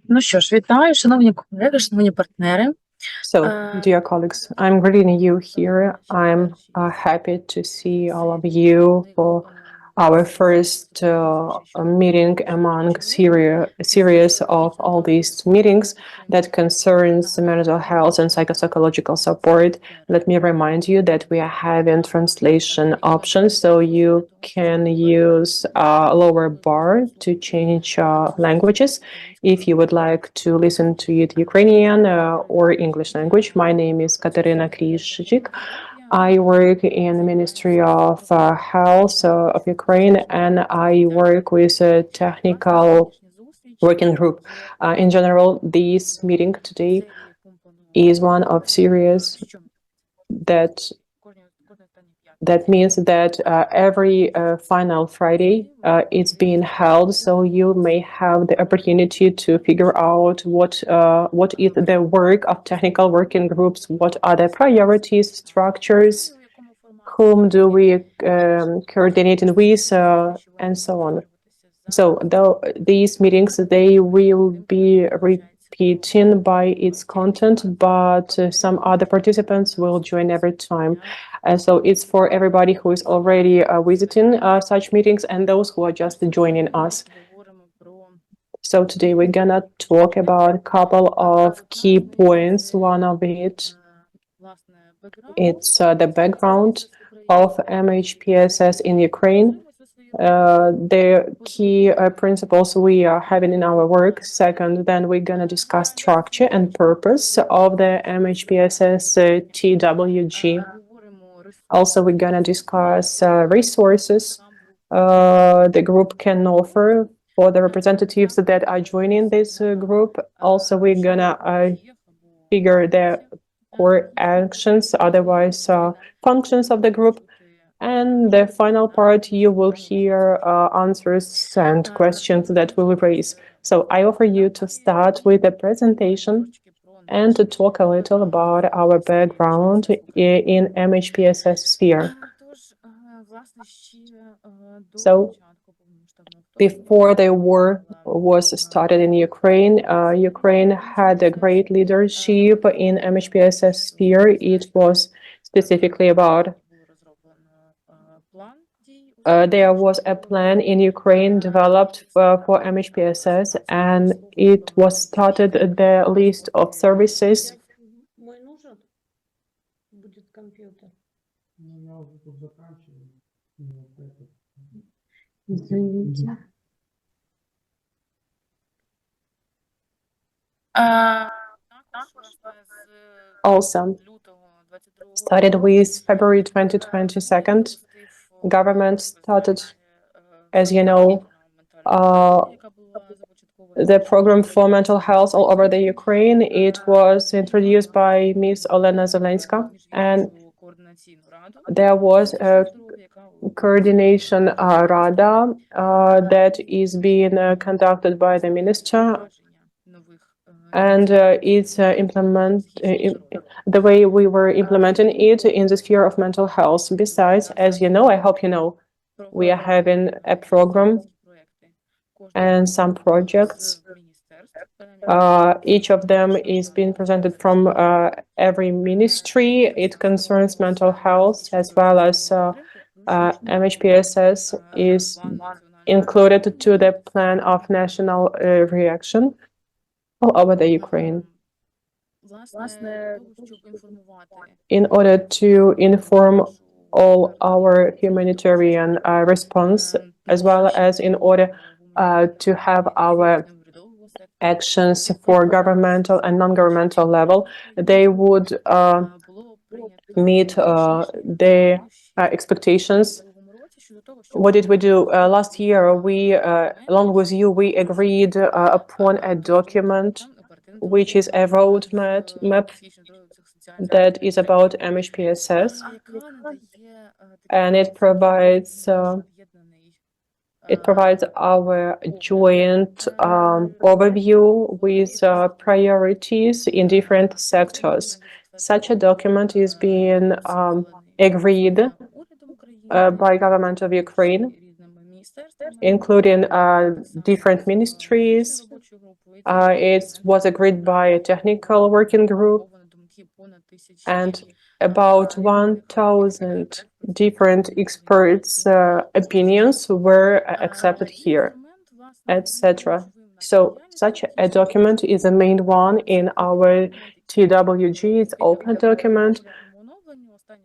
Ну що ж, вітаю, шановні колеги, шановні партнери. So, dear colleagues, I'm greeting you here. I'm happy to see all of you for our first meeting among series of all these meetings that concerns mental health and psychological support. Let me remind you that we are having translation options, so you can use a lower bar to change languages. If you would like to listen to it Ukrainian or English language, my name is Katerina Krishchik. I work in the Ministry of Health of Ukraine, and I work with a technical working group. In general, this meeting today is one of series that means that every final Friday it's being held, so you may have the opportunity to figure out what is the work of technical working groups, what are the priorities, structures, whom do we coordinate with, and so on. So these meetings, they will be repeating by its content, but some other participants will join every time. So it's for everybody who is already visiting such meetings and those who are just joining us. So today we're gonna talk about a couple of key points. One of it, it's the background of MHPSS in Ukraine. The key principles we are having in our work. Second, then we're going to discuss structure and purpose of the MHPSS TWG. Also, we're going to discuss resources the group can offer for the representatives that are joining this group. Also, we're going to figure the core actions, otherwise functions of the group. And the final part, you will hear answers and questions that we will raise. So I offer you to start with the presentation and to talk a little about our background in MHPSS sphere. So before the war was started in Ukraine, Ukraine had a great leadership in MHPSS sphere. It was specifically about there was a plan in Ukraine developed for MHPSS, and it was started the list of services. Also, started with February 2022. Government started, as you know, the program for mental health all over the Ukraine. It was introduced by Ms. Olena Zelenska, and there was a coordination rada that is being conducted by the minister, and it's the way we were implementing it in the sphere of mental health. Besides, as you know, I hope you know, we are having a program and some projects. Each of them is being presented from every ministry. It concerns mental health, as well as MHPSS is included to the plan of national reaction all over the Ukraine. In order to inform all our humanitarian response, as well as in order to have our actions for governmental and non-governmental level, they would meet the expectations. What did we do? Last year, we, along with you, we agreed upon a document which is a roadmap that is about MHPSS, and it provides our joint overview with priorities in different sectors. Such a document is being agreed by government of Ukraine, including different ministries It was agreed by a technical working group, and about 1,000 different experts' opinions were accepted here, etc. So such a document is a main one in our TWG. It's open document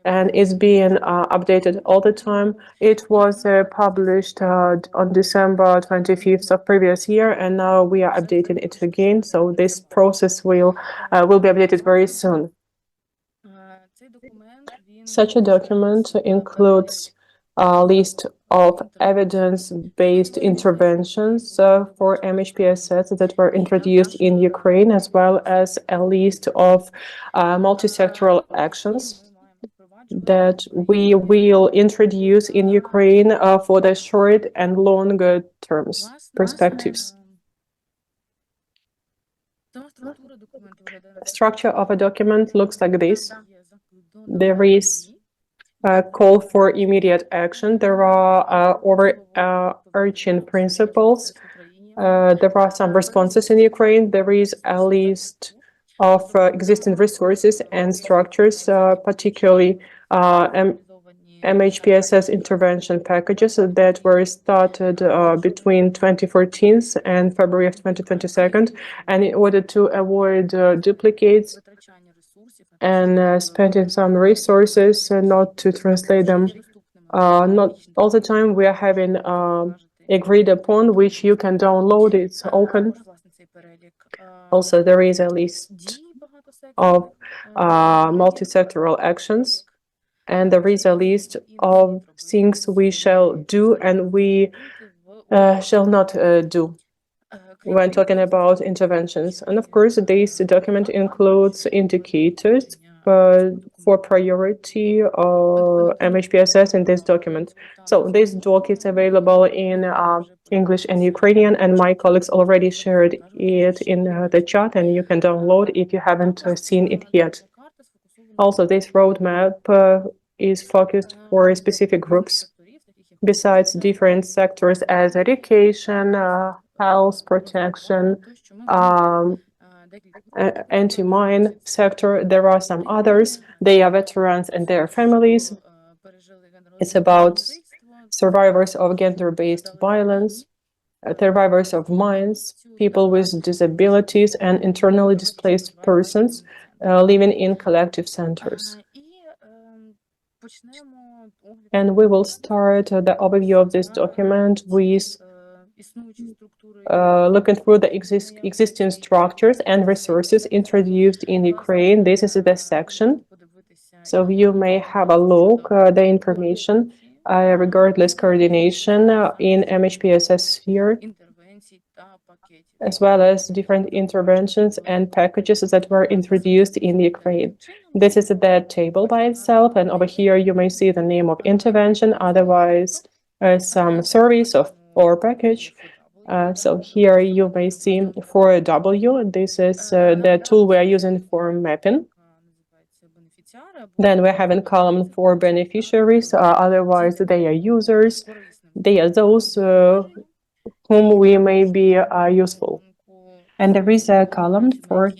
and is being updated all the time. It was published on December 25th of previous year, and now we are updating it again. So this process will be updated very soon. Such a document includes a list of evidence-based interventions for MHPSS that were introduced in Ukraine, as well as a list of multi-sectoral actions that we will introduce in Ukraine for the short and longer terms perspectives. The structure of a document looks like this. There is a call for immediate action. There are overarching principles. There are some responses in Ukraine. There is a list of existing resources and structures, particularly MHPSS intervention packages that were started between 2014 and February of 2022. And in order to avoid duplicates and spending some resources, not to translate them, not all the time, we are having agreed upon, which you can download. It's open. Also, there is a list of multi-sectoral actions, and there is a list of things we shall do and we shall not do when talking about interventions. And of course, this document includes indicators for priority MHPSS in this document. So this doc is available in English and Ukrainian, and my colleagues already shared it in the chat, and you can download if you haven't seen it yet. Also, this roadmap is focused for specific groups, besides different sectors as education, health protection, anti-mine sector. There are some others. They are veterans and their families. It's about survivors of gender-based violence, survivors of mines, people with disabilities, and internally displaced persons living in collective centers. And we will start the overview of this document with looking through the existing structures and resources introduced in Ukraine. This is the section. So you may have a look, the information, regardless coordination in MHPSS here, as well as different interventions and packages that were introduced in Ukraine. This is the table by itself, and over here you may see the name of intervention, otherwise some service or package. So here you may see 4W. This is the tool we are using for mapping. Then we're having column for beneficiaries, otherwise they are users. They are those whom we may be useful. And there is a column for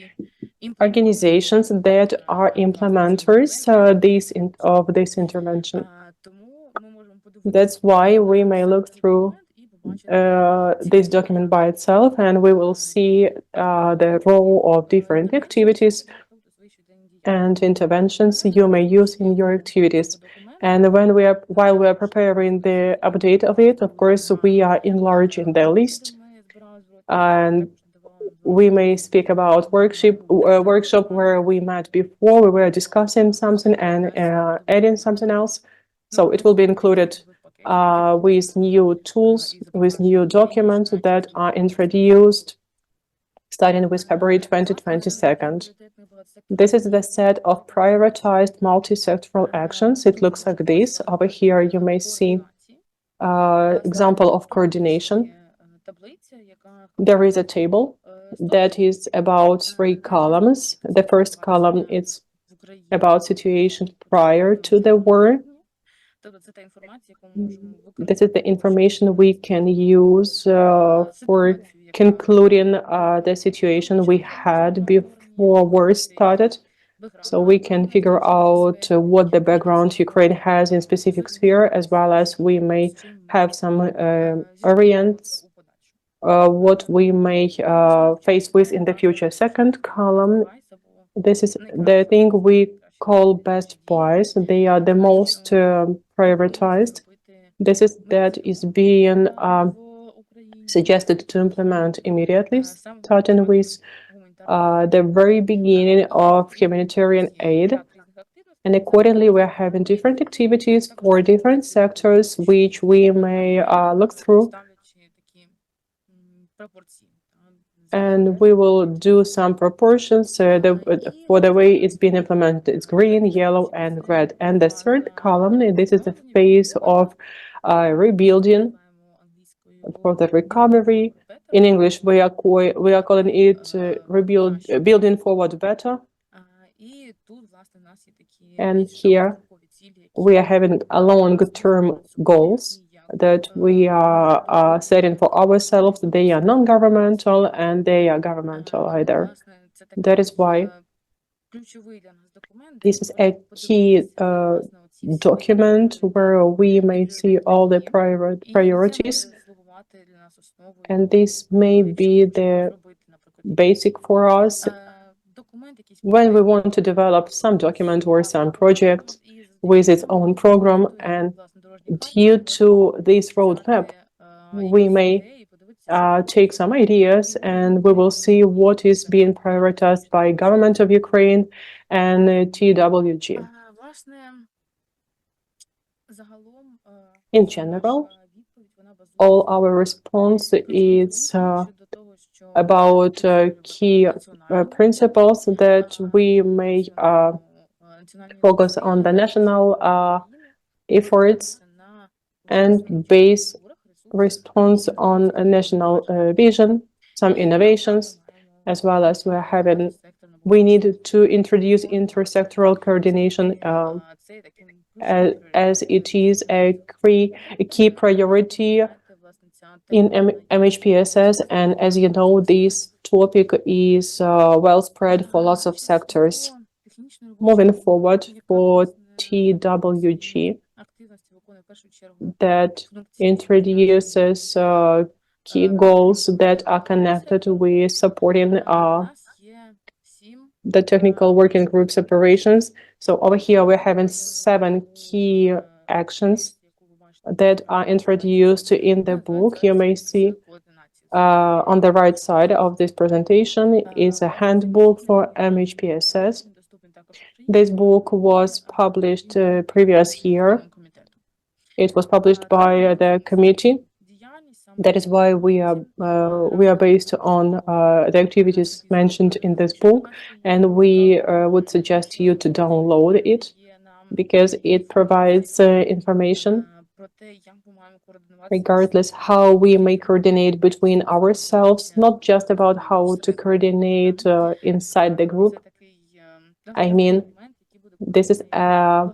organizations that are implementers of this intervention. That's why we may look through this document by itself, and we will see the role of different activities and interventions you may use in your activities. And while we are preparing the update of it, of course, we are enlarging the list, and we may speak about workshop where we met before. We were discussing something and adding something else. So it will be included with new tools, with new documents that are introduced starting with February 2022. This is the set of prioritized multi-sectoral actions. It looks like this. Over here, you may see example of coordination. There is a table that is about 3 columns. The first column is about situation prior to the war. This is the information we can use for concluding the situation we had before war started, so we can figure out what the background Ukraine has in specific sphere, as well as we may have some orients what we may face with in the future. Second column, this is the thing we call best buys. They are the most prioritized. This is that is being suggested to implement immediately, starting with the very beginning of humanitarian aid. And accordingly, we're having different activities for different sectors, which we may look through. And we will do some proportions for the way it's been implemented. It's green, yellow, and red. And the third column, this is the phase of rebuilding for the recovery. In English, we are calling it building forward better. And here we are having a long-term goals that we are setting for ourselves. They are non-governmental and they are governmental either. That is why this is a key document where we may see all the priorities, and this may be the basic for us when we want to develop some document or some project with its own program. And due to this roadmap, we may take some ideas and we will see what is being prioritized by government of Ukraine and TWG. In general, all our response is about key principles that we may focus on the national efforts and base response on a national vision, some innovations, as well as we need to introduce intersectoral coordination as it is a key priority in MHPSS, and as you know, this topic is well spread for lots of sectors. Moving forward for TWG, that introduces key goals that are connected with supporting the technical working group's operations. So over here, we're having 7 key actions that are introduced in the book. You may see on the right side of this presentation is a handbook for MHPSS. This book was published previous year. It was published by the committee. That is why we are based on the activities mentioned in this book, and we would suggest you to download it because it provides information regardless how we may coordinate between ourselves, not just about how to coordinate inside the group. I mean, this is a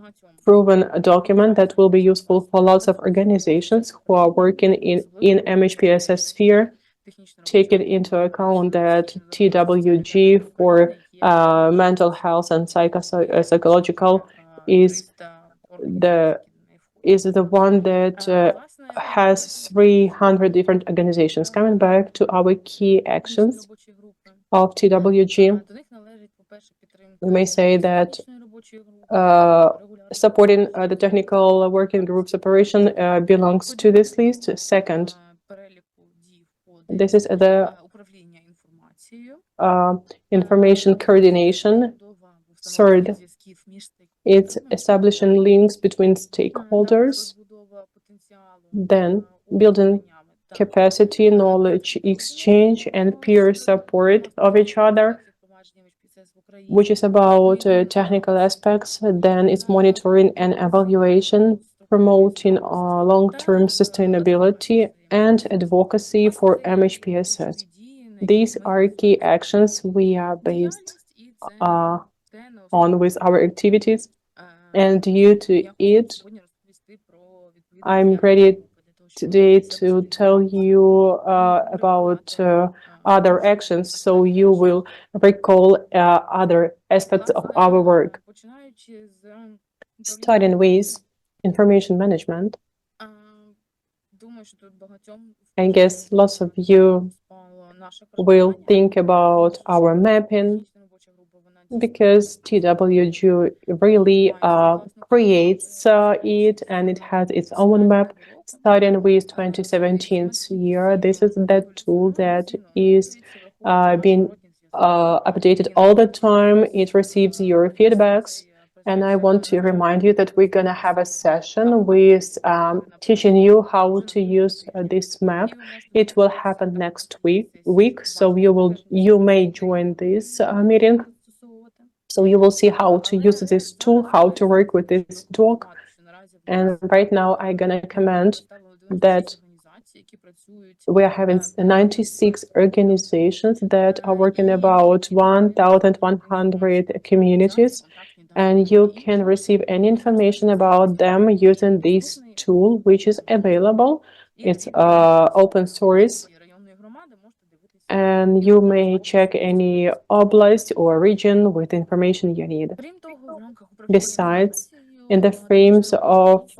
proven document that will be useful for lots of organizations who are working in MHPSS sphere, taking into account that TWG for mental health and psychological is the one that has 300 different organizations. Coming back to our key actions of TWG, we may say that supporting the technical working group's operation belongs to this list. Second, this is the information coordination. Third, it's establishing links between stakeholders, then building capacity, knowledge exchange, and peer support of each other, which is about technical aspects. Then it's monitoring and evaluation, promoting long-term sustainability and advocacy for MHPSS. These are key actions we are based on with our activities, and due to it, I'm ready today to tell you about other actions, so you will recall other aspects of our work. Starting with information management, I guess lots of you will think about our mapping, because TWG really creates it, and it has its own map starting with 2017 year. This is that tool that is being updated all the time. It receives your feedbacks. And I want to remind you that we're going to have a session with teaching you how to use this map. It will happen next week, so you may join this meeting. So you will see how to use this tool, how to work with this doc. And right now I'm gonna comment that we are having 96 organizations that are working about 1,100 communities, and you can receive any information about them using this tool, which is available. It's open source, and you may check any oblast or region with information you need. Besides, in the frames of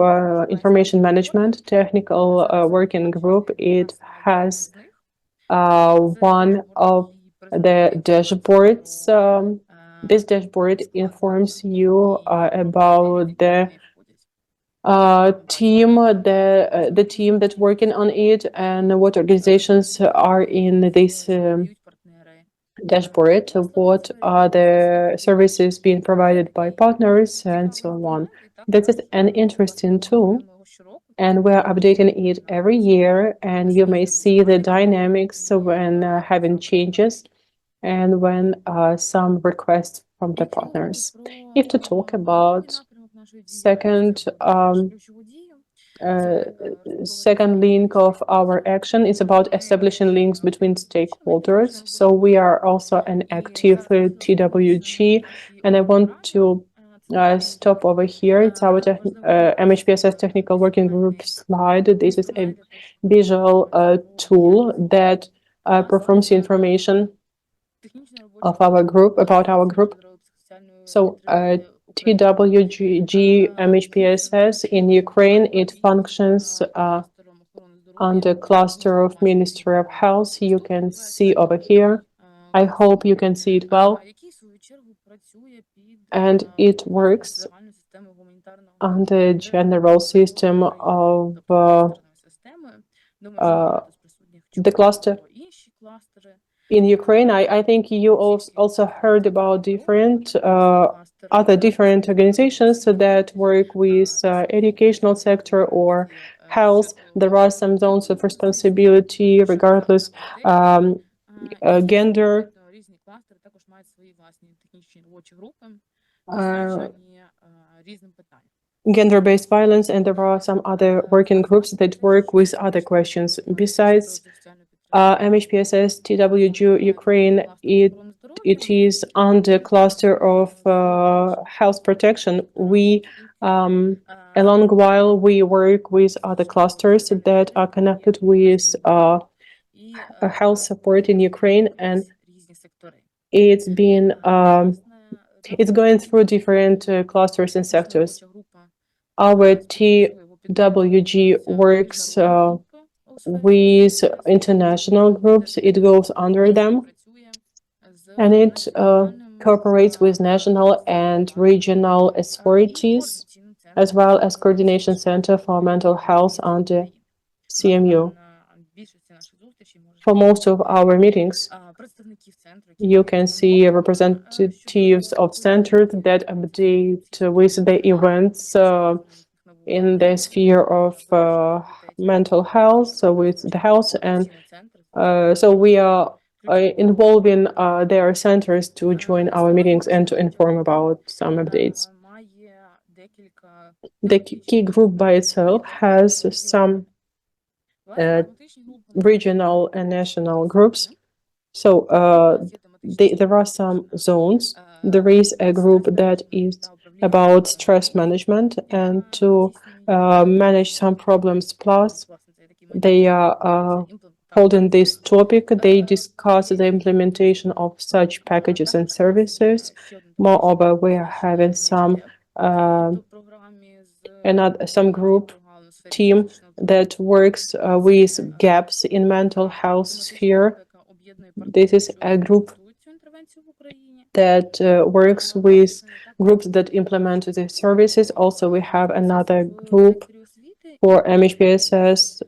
information management technical working group, it has one of the dashboards. This dashboard informs you about the team, the team that's working on it, and what organizations are in this dashboard, what are the services being provided by partners, and so on. This is an interesting tool, and we're updating it every year, and you may see the dynamics when having changes and when some requests from the partners. If to talk about second second link of our action is about establishing links between stakeholders. So we are also an active TWG, and I want to stop over here. It's our MHPSS Technical Working Group slide. This is a visual tool that performs information of our group, about our group. So TWG MHPSS in Ukraine, it functions under cluster of Ministry of Health. You can see over here. I hope you can see it well. And it works on the general system of the cluster. In Ukraine, I think you also heard about different other different organizations that work with educational sector or health. There are some zones of responsibility regardless gender. Gender-based violence, and there are some other working groups that work with other questions. Besides MHPSS TWG Ukraine, it is under cluster of health protection. We a long while we work with other clusters that are connected with health support in Ukraine, and it's been it's going through different clusters and sectors. Our TWG works with international groups. It goes under them, and it cooperates with national and regional authorities, as well as Coordination Center for Mental Health under CMU. For most of our meetings, you can see representatives of centers that update with the events in the sphere of mental health, so with the health, and so we are involving their centers to join our meetings and to inform about some updates. The key group by itself has some regional and national groups. So there are some zones. There is a group that is about stress management and to manage some problems plus. They are holding this topic. They discuss the implementation of such packages and services. Moreover, we are having some some group team that works with gaps in mental health sphere. This is a group that works with groups that implement the services. Also, we have another group for MHPSS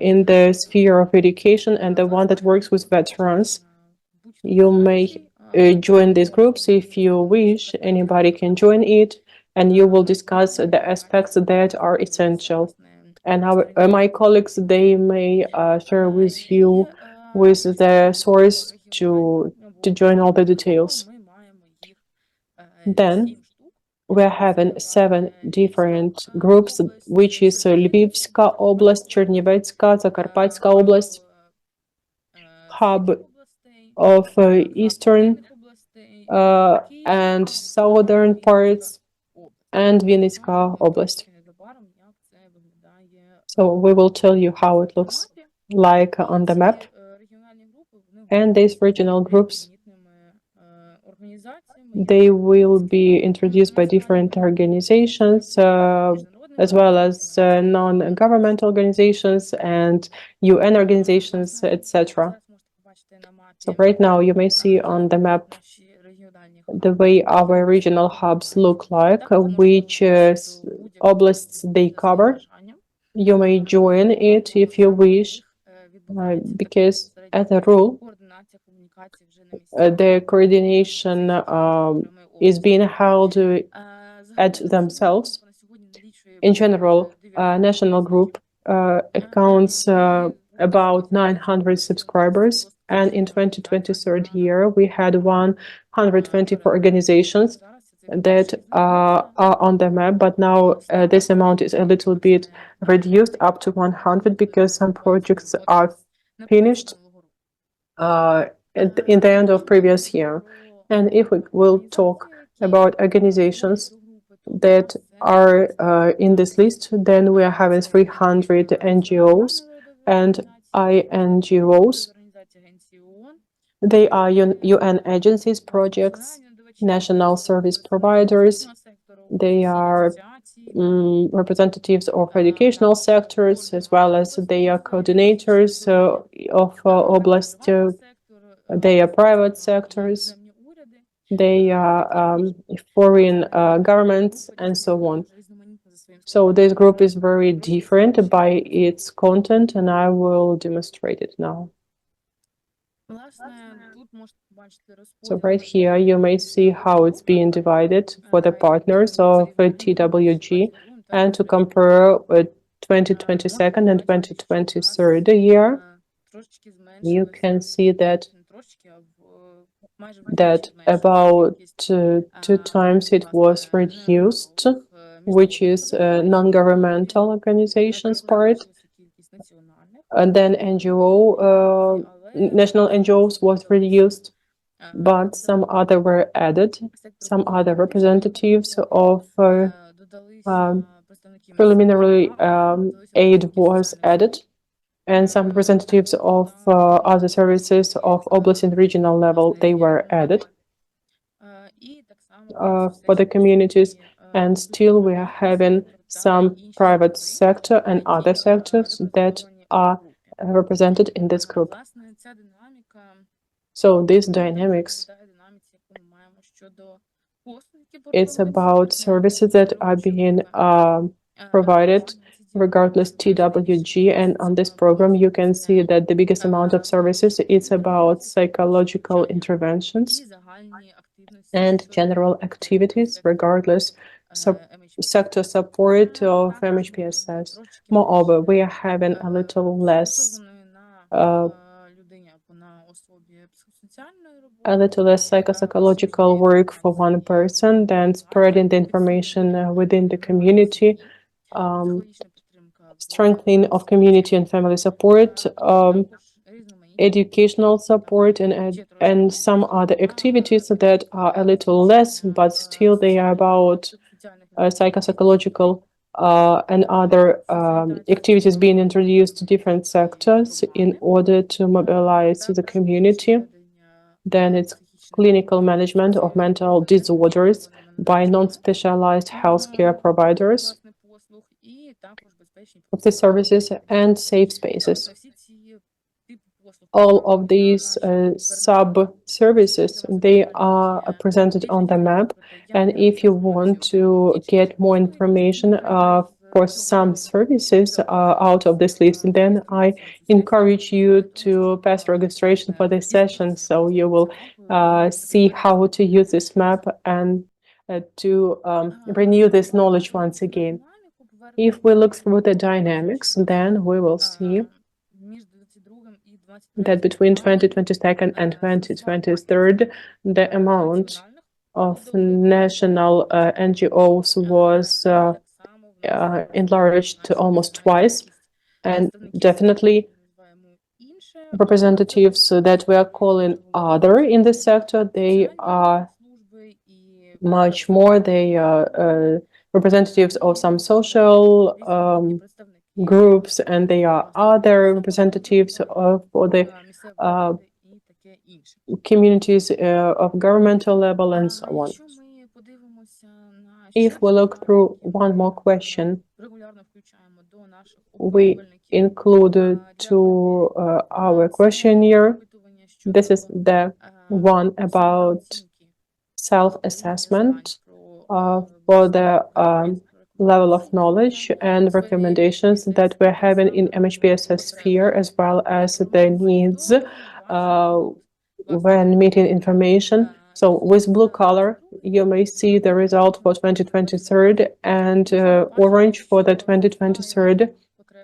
in the sphere of education, and the one that works with veterans. You may join these groups if you wish. Anybody can join it, and you will discuss the aspects that are essential. And my colleagues, they may share with you with the source to join all the details. Then we're having 7 different groups, which is Lvivska Oblast, Chernivetska, Zakarpatska Oblast, hub of eastern and southern parts, and Vinnytska Oblast. So we will tell you how it looks like on the map. And these regional groups, they will be introduced by different organizations, as well as non-governmental organizations and UN organizations, etc. So right now you may see on the map the way our regional hubs look like, which oblasts they cover. You may join it if you wish, because as a rule, the coordination is being held at themselves. In general, national group accounts about 900 subscribers, and in 2023 year we had 124 organizations that are on the map, but now this amount is a little bit reduced up to 100 because some projects are finished in the end of previous year. And if we will talk about organizations that are in this list, then we are having 300 NGOs and INGOs. They are UN agencies, projects, national service providers. They are representatives of educational sectors, as well as they are coordinators of oblast. They are private sectors. They are foreign governments, and so on. So this group is very different by its content, and I will demonstrate it now. So right here, you may see how it's being divided for the partners of TWG, and to compare 2022 and 2023 year, you can see that about 2 times it was reduced, which is non-governmental organizations part. And then NGO, national NGOs was reduced, but some other were added. Some other representatives of preliminary aid was added, and some representatives of other services of oblast and regional level, they were added for the communities. And still we are having some private sector and other sectors that are represented in this group. So these dynamics, it's about services that are being provided regardless TWG, and on this program you can see that the biggest amount of services is about psychological interventions and general activities regardless sector support of MHPSS. Moreover, we are having a little less psychological work for one person, then spreading the information within the community, strengthening of community and family support, educational support, and some other activities that are a little less, but still they are about psychological and other activities being introduced to different sectors in order to mobilize the community. Then it's clinical management of mental disorders by non-specialized healthcare providers of the services and safe spaces. All of these sub-services, they are presented on the map. And if you want to get more information for some services out of this list, then I encourage you to pass registration for this session. So you will see how to use this map and to renew this knowledge once again. If we look through the dynamics, then we will see that between 2022 and 2023, the amount of national NGOs was enlarged almost twice, and definitely representatives that we are calling other in the sector, they are much more. They are representatives of some social groups, and they are other representatives for the communities of governmental level and so on. If we look through one more question, we include to our questionnaire. This is the one about self-assessment for the level of knowledge and recommendations that we're having in MHPSS sphere, as well as the needs when meeting information. So with blue color, you may see the result for 2023 and orange for the 2023.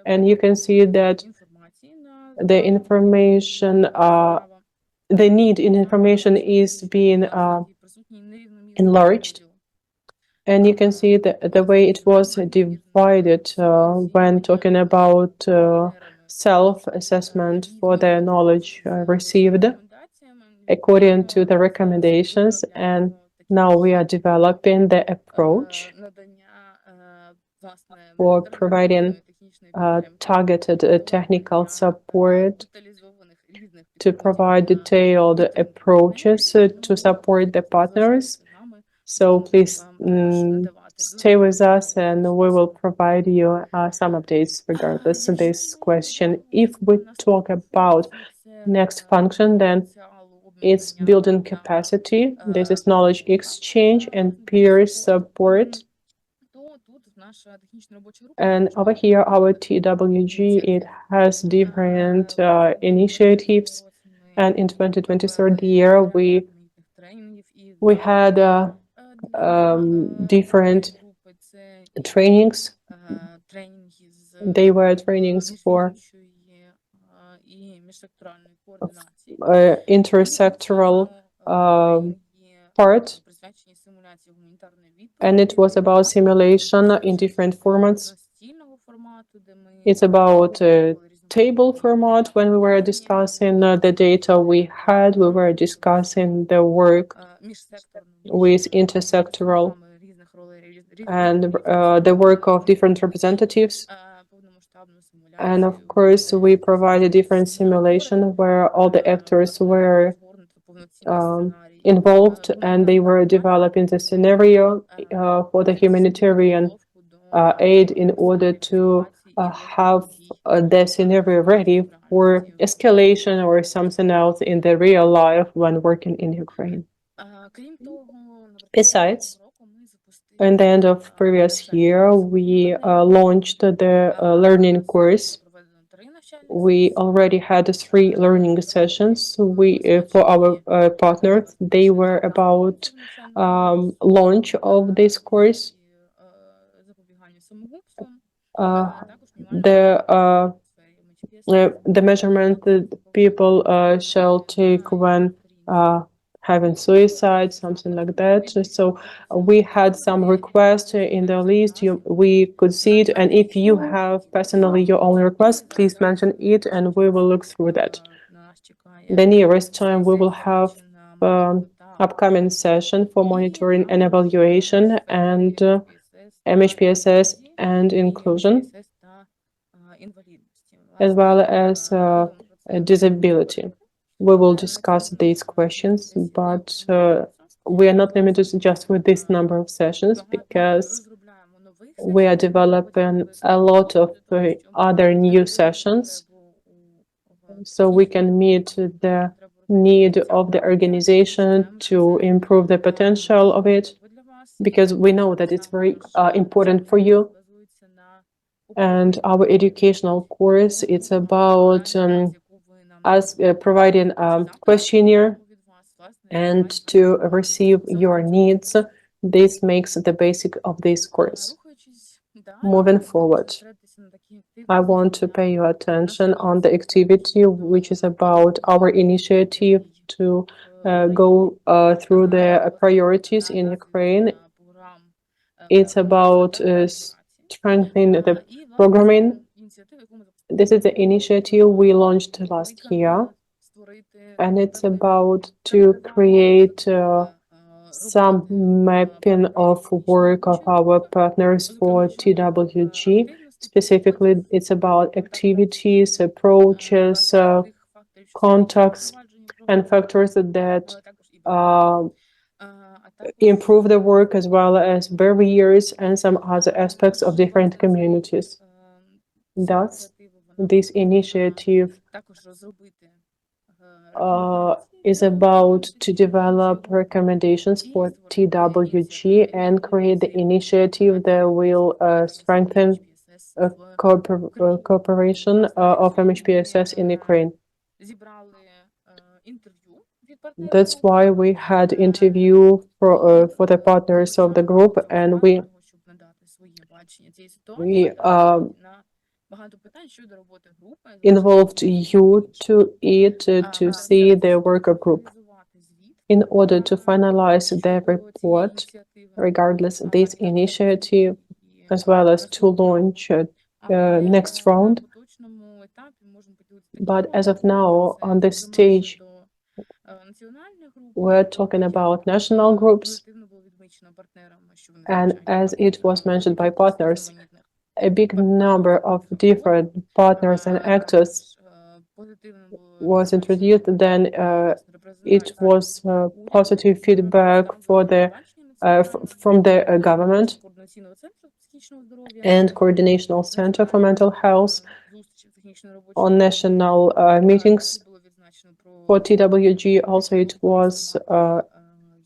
And you can see that the information, the need in information is being enlarged. And you can see the way it was divided when talking about self-assessment for the knowledge received according to the recommendations. And now we are developing the approach for providing targeted technical support to provide detailed approaches to support the partners. So please stay with us, and we will provide you some updates regardless of this question. If we talk about next function, then it's building capacity. This is knowledge exchange and peer support. And over here, our TWG, it has different initiatives. And in 2023 year, we had different trainings. They were trainings for intersectoral part, and it was about simulation in different formats. It's about table format. When we were discussing the data we had, we were discussing the work with intersectoral and the work of different representatives. And of course, we provide a different simulation where all the actors were involved, and they were developing the scenario for the humanitarian aid in order to have the scenario ready for escalation or something else in the real life when working in Ukraine. Besides, at the end of previous year, we launched the learning course. We already had 3 learning sessions for our partners. They were about launch of this course. The measurement that people shall take when having suicide, something like that. So we had some requests in the list. We could see it, and if you have personally your own request, please mention it, and we will look through that. The nearest time we will have upcoming session for monitoring and evaluation, and MHPSS and inclusion, as well as disability. We will discuss these questions, but we are not limited just with this number of sessions because we are developing a lot of other new sessions so we can meet the need of the organization to improve the potential of it, because we know that it's very important for you. And our educational course, it's about us providing a questionnaire and to receive your needs. This makes the basic of this course. Moving forward, I want to pay your attention on the activity, which is about our initiative to go through the priorities in Ukraine. It's about strengthening the programming. This is the initiative we launched last year, and it's about to create some mapping of work of our partners for TWG. Specifically, it's about activities, approaches, contacts, and factors that improve the work, as well as barriers and some other aspects of different communities. Thus, this initiative is about to develop recommendations for TWG and create the initiative that will strengthen cooperation of MHPSS in Ukraine. That's why we had interview for the partners of the group, and we involved you to it to see the worker group. In order to finalize the report, regardless of this initiative, as well as to launch next round. But as of now, on this stage, we're talking about national groups, and as it was mentioned by partners, a big number of different partners and actors was introduced. Then it was positive feedback for the from the government and Coordinational Center for Mental Health on national meetings. For TWG, also it was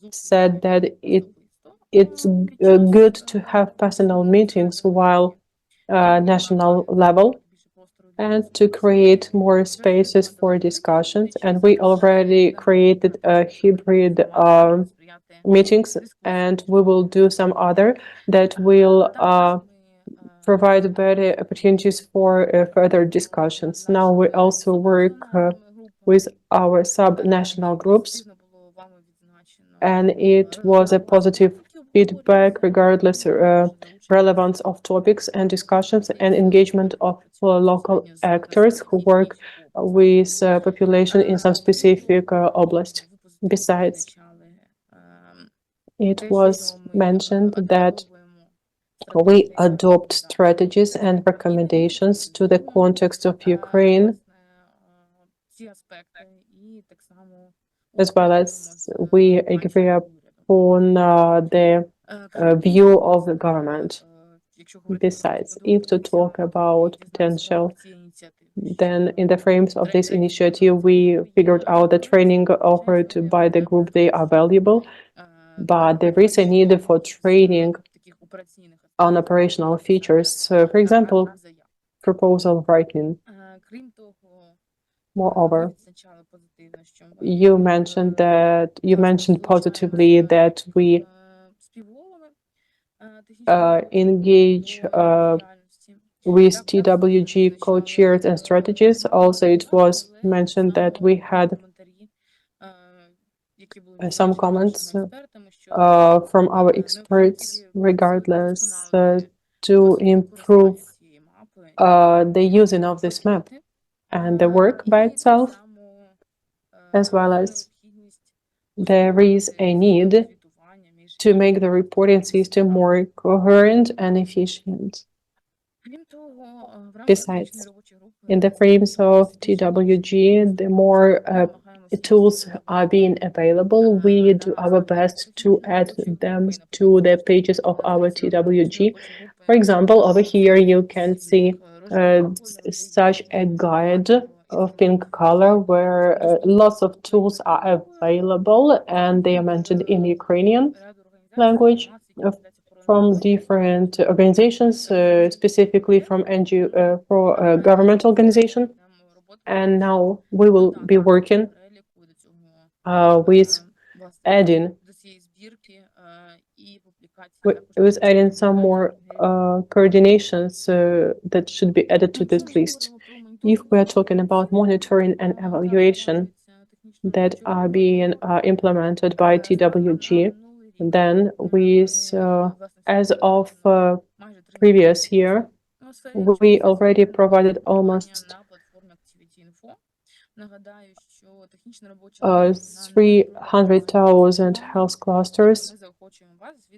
said that it's good to have personal meetings while national level, and to create more spaces for discussions. And we already created hybrid meetings, and we will do some other that will provide better opportunities for further discussions. Now we also work with our sub-national groups, and it was a positive feedback regardless relevance of topics and discussions and engagement of local actors who work with population in some specific oblast. Besides, it was mentioned that we adopt strategies and recommendations to the context of Ukraine, as well as we agree upon the view of the government. Besides, if to talk about potential, then in the frames of this initiative, we figured out the training offered by the group, they are valuable, but there is a need for training on operational features. For example, proposal writing. Moreover, you mentioned positively that we engage with TWG co-chairs and strategies. Also, it was mentioned that we had some comments from our experts, regardless, to improve the using of this map and the work by itself, as well as there is a need to make the reporting system more coherent and efficient. Besides, in the frames of TWG, the more tools are being available, we do our best to add them to the pages of our TWG. For example, over here you can see such a guide of pink color where lots of tools are available and they are mentioned in Ukrainian language from different organizations, specifically from NGO, for government organization. And now we will be working with adding some more coordinations that should be added to this list. If we are talking about monitoring and evaluation that are being implemented by TWG, then with as of previous year, we already provided almost 300,000 health clusters.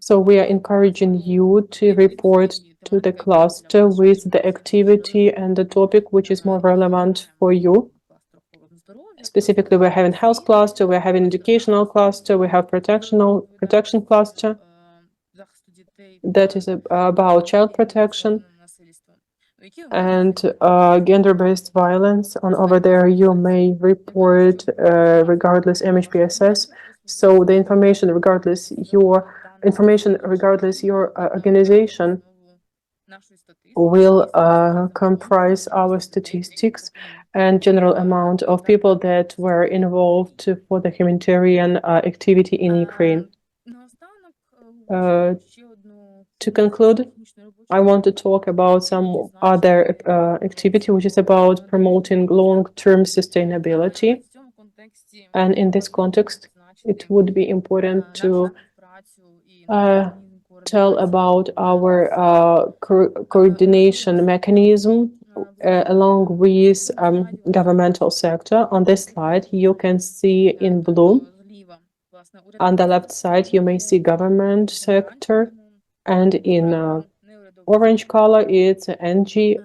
So we are encouraging you to report to the cluster with the activity and the topic which is more relevant for you. Specifically, we're having health cluster, we're having educational cluster, we have protection cluster that is about child protection and gender-based violence. On over there, you may report regardless MHPSS. So the information regardless your organization will comprise our statistics and general amount of people that were involved for the humanitarian activity in Ukraine. To conclude, I want to talk about some other activity, which is about promoting long-term sustainability. And in this context, it would be important to tell about our coordination mechanism along with governmental sector. On this slide, you can see in blue. On the left side, you may see government sector, and in orange color, it's ENG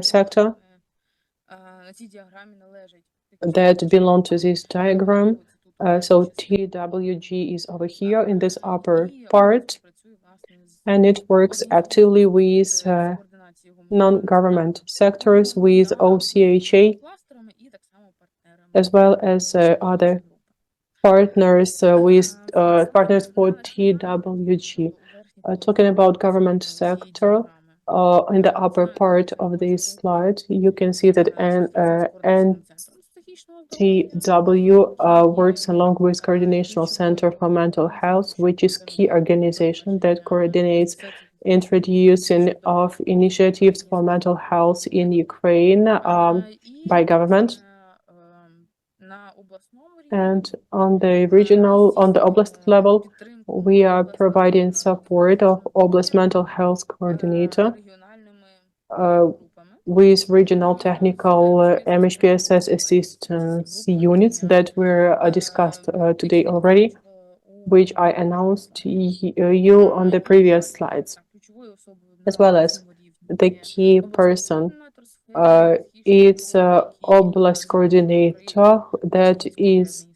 sector that belong to this diagram. So TWG is over here in this upper part, and it works actively with non-government sectors, with OCHA, as well as other partners with partners for TWG. Talking about government sector, in the upper part of this slide, you can see that NTW works along with Coordination Center for Mental Health, which is key organization that coordinates introducing of initiatives for mental health in Ukraine by government. And on the oblast level, we are providing support of Oblast Mental Health Coordinator with regional technical MHPSS assistance units that were discussed today already, which I announced you on the previous slides, as well as the key person. It's Oblast coordinator that is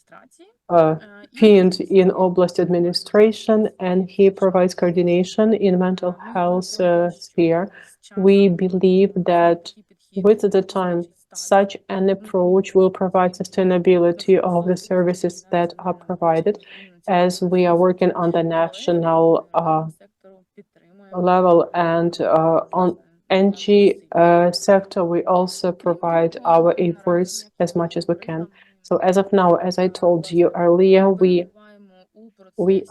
pinned in Oblast administration, and he provides coordination in mental health sphere. We believe that with the time, such an approach will provide sustainability of the services that are provided, as we are working on the national level, and on NG sector, we also provide our efforts as much as we can. So as of now, as I told you earlier, we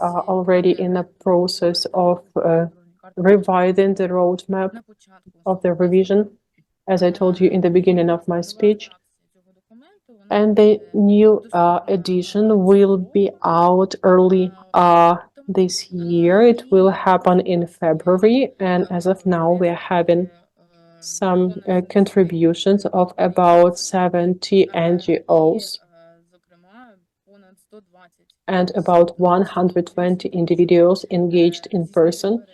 are already in the process of revising the roadmap of the revision, as I told you in the beginning of my speech. And the new edition will be out early this year. It will happen in February, and as of now, we are having some contributions of about 70 NGOs and about 120 individuals engaged in person.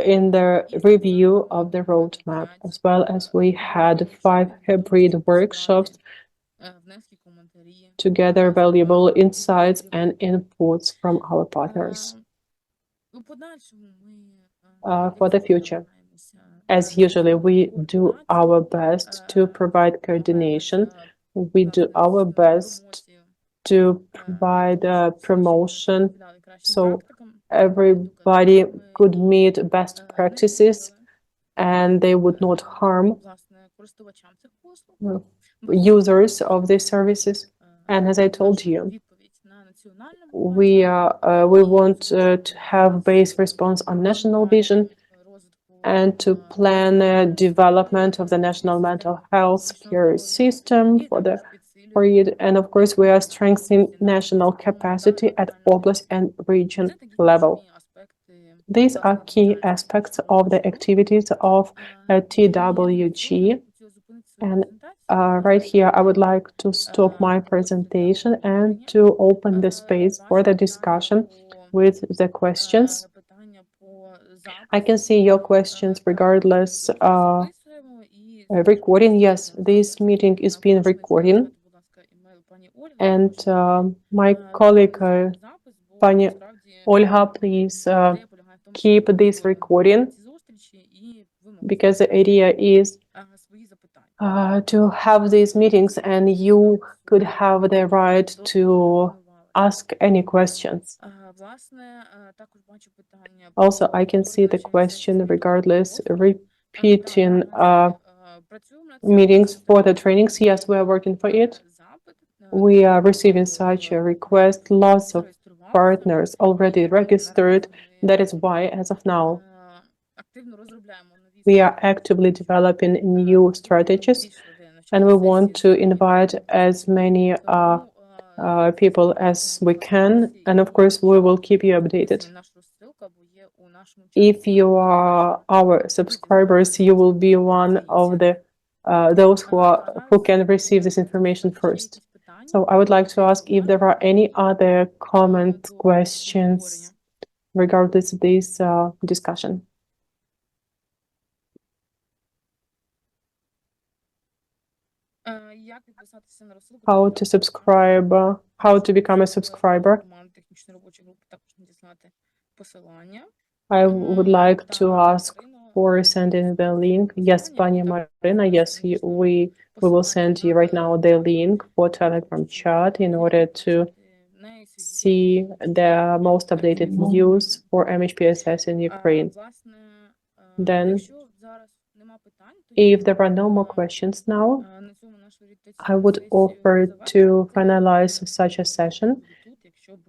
in the review of the roadmap, as well as we had 5 hybrid workshops to gather valuable insights and inputs from our partners. For the future, as usually, we do our best to provide coordination. We do our best to provide promotion so everybody could meet best practices and they would not harm users of these services. And as I told you, we want to have base response on national vision and to plan development of the national mental health care system for the period. And of course, we are strengthening national capacity at oblast and region level. These are key aspects of the activities of TWG. And right here, I would like to stop my presentation and to open the space for the discussion with the questions. I can see your questions regardless recording. Yes, this meeting is being recorded. And my colleague, Pani Olga, please keep this recording, because the idea is to have these meetings and you could have the right to ask any questions. Also, I can see the question regardless repeating meetings for the trainings. Yes, we are working for it. We are receiving such a request. Lots of partners already registered. That is why, as of now, we are actively developing new strategies, and we want to invite as many people as we can. And of course, we will keep you updated. If you are our subscribers, you will be one of the those who can receive this information first. So I would like to ask if there are any other comments, questions regarding this discussion. How to subscribe, how to become a subscriber. I would like to ask for sending the link. Yes, Pani Marina, yes, we will send you right now the link for Telegram chat in order to see the most updated news for MHPSS in Ukraine. Then, if there are no more questions now, I would offer to finalize such a session,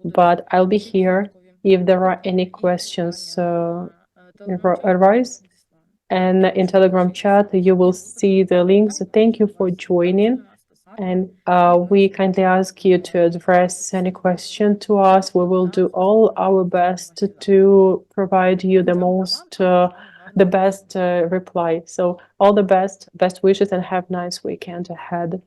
but I'll be here if there are any questions arise. And in Telegram chat, you will see the links. Thank you for joining. And we kindly ask you to address any question to us. We will do all our best to provide you the best reply. So all the best wishes, and have a nice weekend ahead.